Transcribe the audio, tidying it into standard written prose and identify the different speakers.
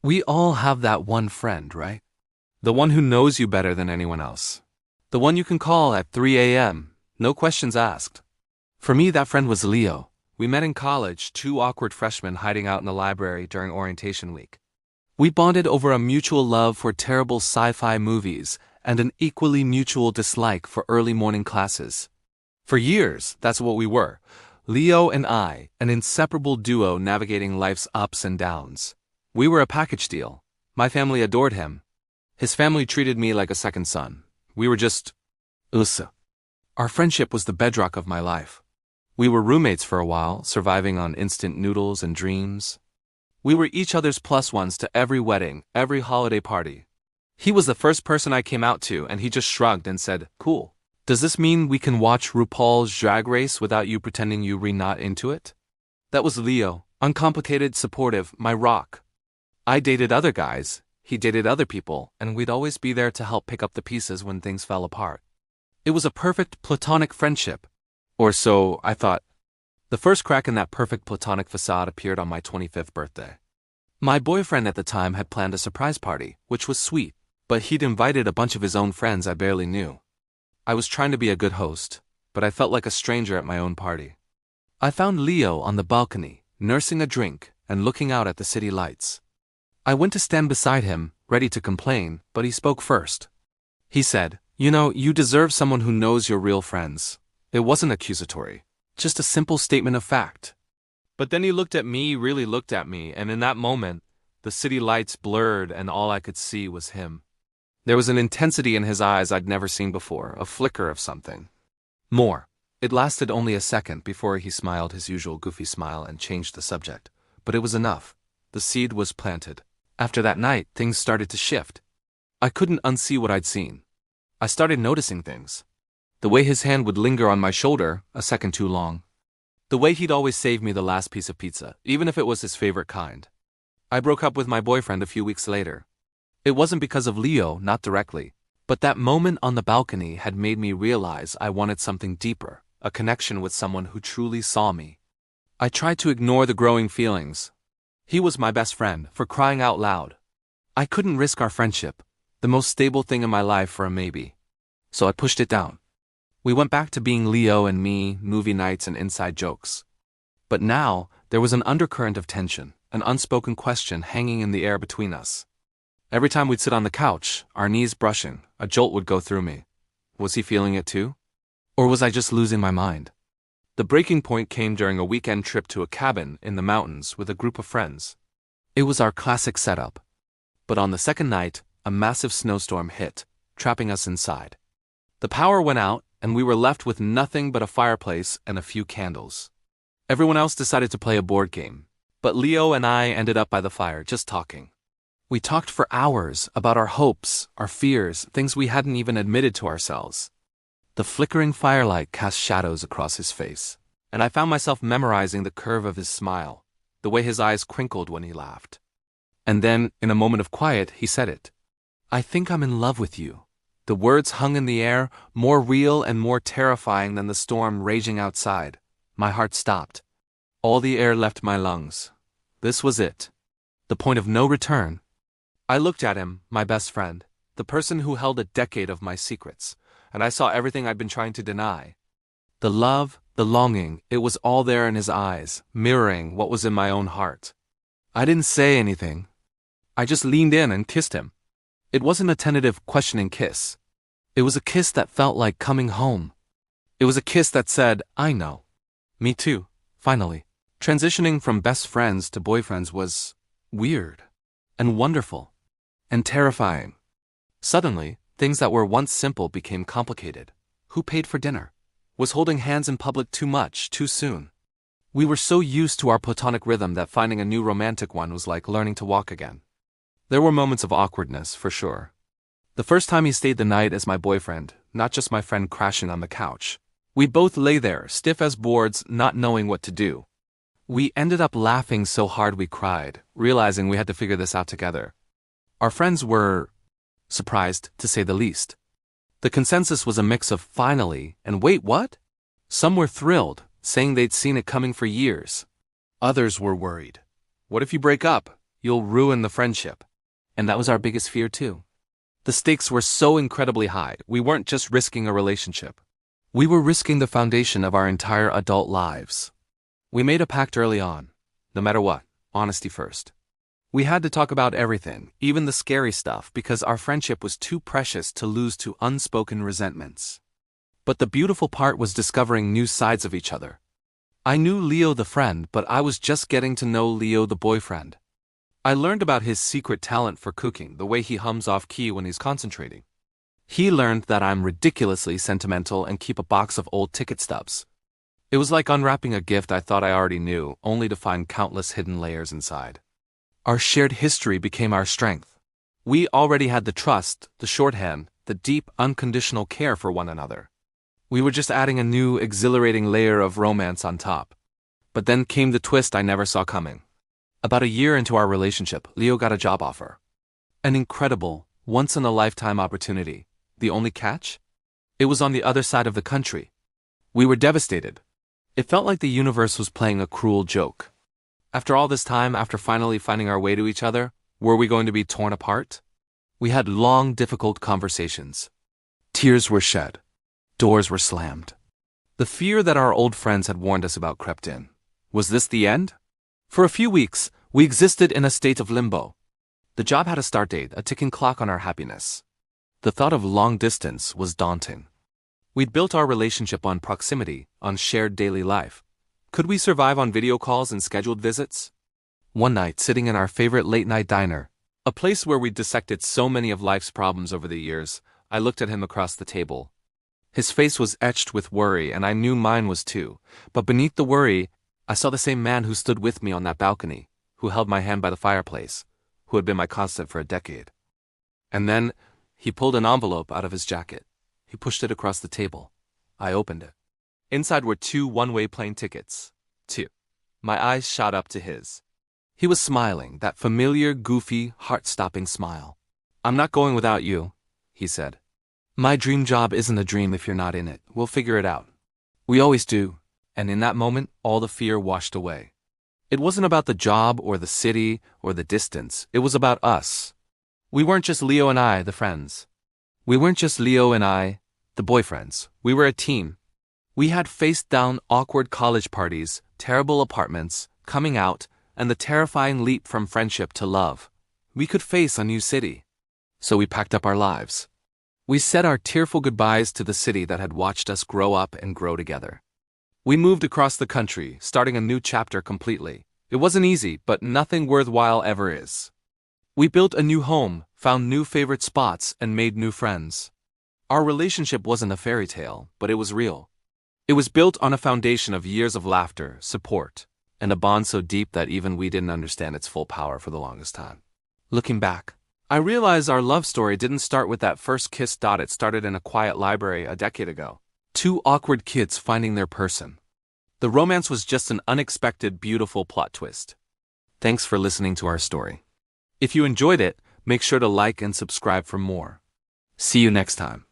Speaker 1: We all have that one friend, right? The one who knows you better than anyone else. The one you can call at 3 a.m., no questions asked. For me, that friend was Leo. We met in college, two awkward freshmen hiding out in the library during orientation week. We bonded over a mutual love for terrible sci-fi movies and an equally mutual dislike for early morning classes. For years, that's what we were. Leo and I, an inseparable duo navigating life's ups and downs. We were a package deal. My family adored him. His family treated me like a second son. We were just us. Our friendship was the bedrock of my life. We were roommates for a while, surviving on instant noodles and dreams. We were each other's plus ones to every wedding, every holiday party. He was the first person I came out to, and he just shrugged and said, "Cool. Does this mean we can watch RuPaul's Drag Race without you pretending you're not into it?" That was Leo, uncomplicated, supportive, my rock. I dated other guys, he dated other people, and we'd always be there to help pick up the pieces when things fell apart. It was a perfect platonic friendship. Or so I thought. The first crack in that perfect platonic facade appeared on my 25th birthday. My boyfriend at the time had planned a surprise party, which was sweet, but he'd invited a bunch of his own friends I barely knew. I was trying to be a good host, but I felt like a stranger at my own party. I found Leo on the balcony, nursing a drink and looking out at the city lights. I went to stand beside him, ready to complain, but he spoke first. He said, "You deserve someone who knows your real friends." It wasn't accusatory, just a simple statement of fact. But then he looked at me, really looked at me, and in that moment, the city lights blurred and all I could see was him. There was an intensity in his eyes I'd never seen before, a flicker of something. More. It lasted only a second before he smiled his usual goofy smile and changed the subject. But it was enough. The seed was planted. After that night, things started to shift. I couldn't unsee what I'd seen. I started noticing things. The way his hand would linger on my shoulder, a second too long. The way he'd always save me the last piece of pizza, even if it was his favorite kind. I broke up with my boyfriend a few weeks later. It wasn't because of Leo, not directly, but that moment on the balcony had made me realize I wanted something deeper, a connection with someone who truly saw me. I tried to ignore the growing feelings. He was my best friend, for crying out loud. I couldn't risk our friendship, the most stable thing in my life, for a maybe. So I pushed it down. We went back to being Leo and me, movie nights and inside jokes. But now, there was an undercurrent of tension, an unspoken question hanging in the air between us. Every time we'd sit on the couch, our knees brushing, a jolt would go through me. Was he feeling it too? Or was I just losing my mind? The breaking point came during a weekend trip to a cabin in the mountains with a group of friends. It was our classic setup. But on the second night, a massive snowstorm hit, trapping us inside. The power went out, and we were left with nothing but a fireplace and a few candles. Everyone else decided to play a board game, but Leo and I ended up by the fire, just talking. We talked for hours about our hopes, our fears, things we hadn't even admitted to ourselves. The flickering firelight cast shadows across his face, and I found myself memorizing the curve of his smile, the way his eyes crinkled when he laughed. And then, in a moment of quiet, he said it. "I think I'm in love with you." The words hung in the air, more real and more terrifying than the storm raging outside. My heart stopped. All the air left my lungs. This was it. The point of no return. I looked at him, my best friend, the person who held a decade of my secrets, and I saw everything I'd been trying to deny. The love, the longing, it was all there in his eyes, mirroring what was in my own heart. I didn't say anything. I just leaned in and kissed him. It wasn't a tentative, questioning kiss. It was a kiss that felt like coming home. It was a kiss that said, "I know." Me too, finally. Transitioning from best friends to boyfriends was weird, and wonderful, and terrifying. Suddenly, things that were once simple became complicated. Who paid for dinner? Was holding hands in public too much, too soon? We were so used to our platonic rhythm that finding a new romantic one was like learning to walk again. There were moments of awkwardness, for sure. The first time he stayed the night as my boyfriend, not just my friend crashing on the couch. We both lay there, stiff as boards, not knowing what to do. We ended up laughing so hard we cried, realizing we had to figure this out together. Our friends were surprised, to say the least. The consensus was a mix of finally and wait, what? Some were thrilled, saying they'd seen it coming for years. Others were worried. What if you break up? You'll ruin the friendship. And that was our biggest fear too. The stakes were so incredibly high, we weren't just risking a relationship. We were risking the foundation of our entire adult lives. We made a pact early on. No matter what, honesty first. We had to talk about everything, even the scary stuff, because our friendship was too precious to lose to unspoken resentments. But the beautiful part was discovering new sides of each other. I knew Leo the friend, but I was just getting to know Leo the boyfriend. I learned about his secret talent for cooking, the way he hums off key when he's concentrating. He learned that I'm ridiculously sentimental and keep a box of old ticket stubs. It was like unwrapping a gift I thought I already knew, only to find countless hidden layers inside. Our shared history became our strength. We already had the trust, the shorthand, the deep, unconditional care for one another. We were just adding a new, exhilarating layer of romance on top. But then came the twist I never saw coming. About a year into our relationship, Leo got a job offer. An incredible, once-in-a-lifetime opportunity. The only catch? It was on the other side of the country. We were devastated. It felt like the universe was playing a cruel joke. After all this time, after finally finding our way to each other, were we going to be torn apart? We had long, difficult conversations. Tears were shed. Doors were slammed. The fear that our old friends had warned us about crept in. Was this the end? For a few weeks, we existed in a state of limbo. The job had a start date, a ticking clock on our happiness. The thought of long distance was daunting. We'd built our relationship on proximity, on shared daily life. Could we survive on video calls and scheduled visits? One night, sitting in our favorite late-night diner, a place where we'd dissected so many of life's problems over the years, I looked at him across the table. His face was etched with worry, and I knew mine was too. But beneath the worry, I saw the same man who stood with me on that balcony, who held my hand by the fireplace, who had been my constant for a decade. And then, he pulled an envelope out of his jacket. He pushed it across the table. I opened it. Inside were 2 one-way plane tickets. 2. My eyes shot up to his. He was smiling, that familiar, goofy, heart-stopping smile. "I'm not going without you," he said. "My dream job isn't a dream if you're not in it. We'll figure it out." We always do. And in that moment, all the fear washed away. It wasn't about the job or the city or the distance. It was about us. We weren't just Leo and I, the friends. We weren't just Leo and I, the boyfriends. We were a team. We had faced down awkward college parties, terrible apartments, coming out, and the terrifying leap from friendship to love. We could face a new city. So we packed up our lives. We said our tearful goodbyes to the city that had watched us grow up and grow together. We moved across the country, starting a new chapter completely. It wasn't easy, but nothing worthwhile ever is. We built a new home, found new favorite spots, and made new friends. Our relationship wasn't a fairy tale, but it was real. It was built on a foundation of years of laughter, support, and a bond so deep that even we didn't understand its full power for the longest time. Looking back, I realize our love story didn't start with that first kiss. It started in a quiet library a decade ago. 2 awkward kids finding their person. The romance was just an unexpected, beautiful plot twist. Thanks for listening to our story. If you enjoyed it, make sure to like and subscribe for more. See you next time.